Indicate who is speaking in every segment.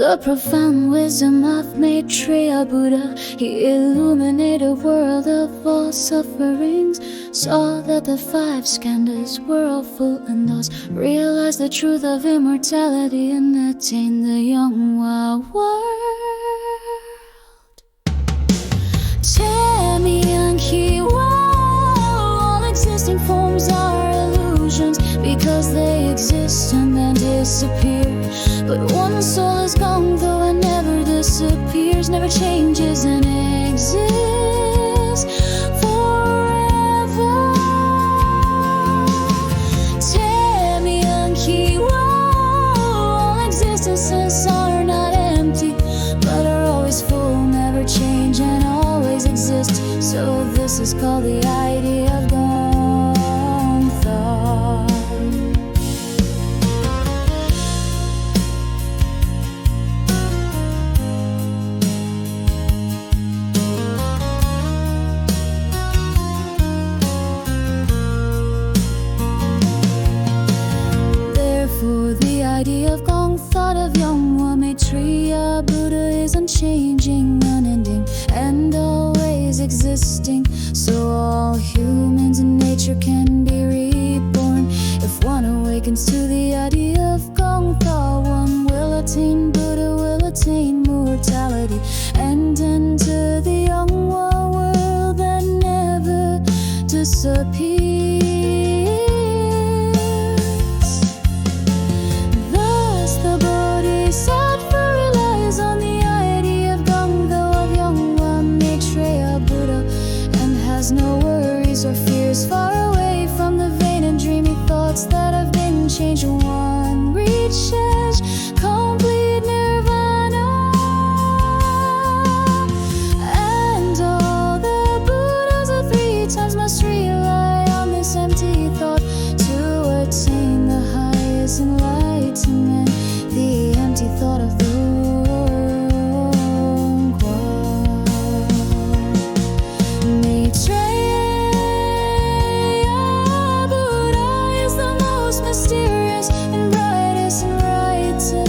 Speaker 1: The profound wisdom of Maitreya Buddha, he illuminated a world of all sufferings, saw that the five skandhas were all full and thus realized the truth of immortality and attained the Yonghwa world. All existing forms are illusions because they exist and then disappear. But one soul is Yonghwa and never disappears, never changes and exists forever. All existences are not empty, but are always full, never change and always exist. So this is called the idea of Yonghwa. Therefore, the idea of thought of Yonghwa Maitreya Buddha is unchanging, unending, and always existing. So all humans in nature can be reborn. If one awakens to the idea of Yonghwa, one will attain Buddha, will attain mortality, and enter the Yonghwa world that never disappears. Thus the Bodhisattva relies on the idea of Yonghwa Maitreya Buddha, and has no worries or fears, far away from the vain and dreamy thoughts that have been changed. One reaches complete nirvana, and all the Buddhas of 3 times must rely on this empty thought to attain the highest enlightenment, the empty thought of the mysterious and brightest enlightenment,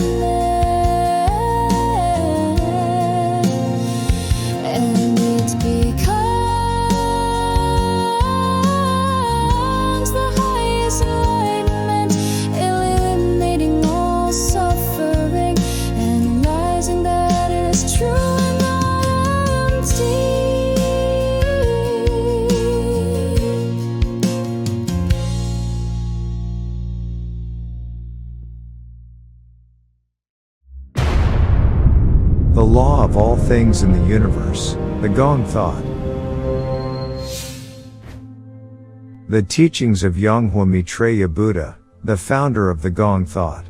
Speaker 1: and it becomes the highest enlightenment, eliminating all suffering and realizing that it is true and not empty.
Speaker 2: The law of all things in the universe, the Gong thought. The teachings of Yonghwa Maitreya Buddha, the founder of the Gong thought.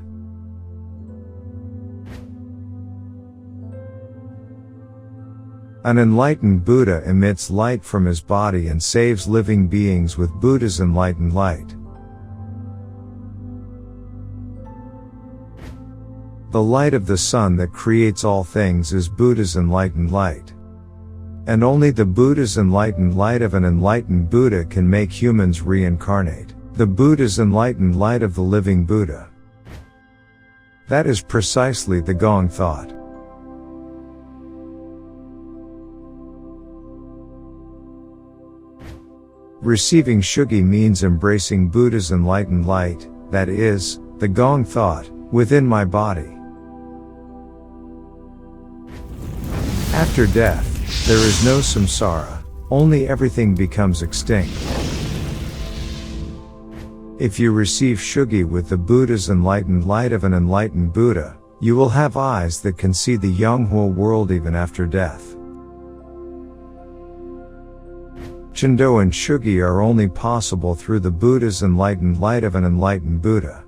Speaker 2: An enlightened Buddha emits light from his body and saves living beings with Buddha's enlightened light. The light of the sun that creates all things is Buddha's enlightened light. And only the Buddha's enlightened light of an enlightened Buddha can make humans reincarnate. The Buddha's enlightened light of the living Buddha. That is precisely the Gong thought. Receiving Shugi means embracing Buddha's enlightened light, that is, the Gong thought, within my body. After death, there is no samsara, only everything becomes extinct. If you receive Shugi with the Buddha's enlightened light of an enlightened Buddha, you will have eyes that can see the Yonghwa world even after death. Chendo and Shugi are only possible through the Buddha's enlightened light of an enlightened Buddha.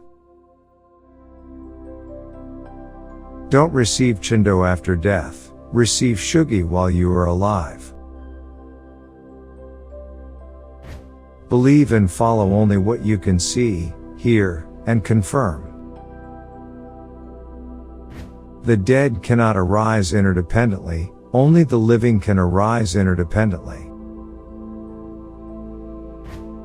Speaker 2: Don't receive Chendo after death. Receive Shugi while you are alive. Believe and follow only what you can see, hear, and confirm. The dead cannot arise interdependently, only the living can arise interdependently.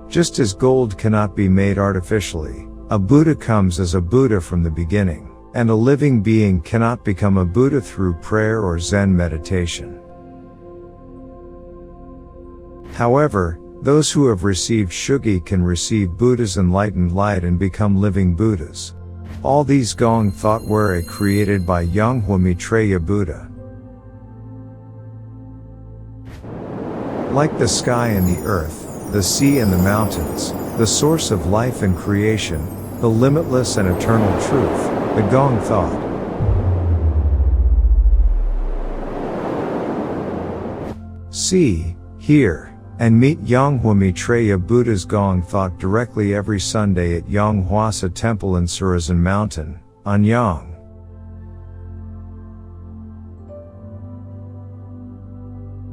Speaker 2: Just as gold cannot be made artificially, a Buddha comes as a Buddha from the beginning. And a living being cannot become a Buddha through prayer or Zen meditation. However, those who have received Shugi can receive Buddha's enlightened light and become living Buddhas. All these Gong thought were created by Yonghwa Maitreya Buddha. Like the sky and the earth, the sea and the mountains, the source of life and creation, the limitless and eternal truth, the Gong thought. See, hear, and meet Yonghwa Maitreya Buddha's Gong thought directly every Sunday at Yonghwa Temple in Surazan Mountain, Anyang.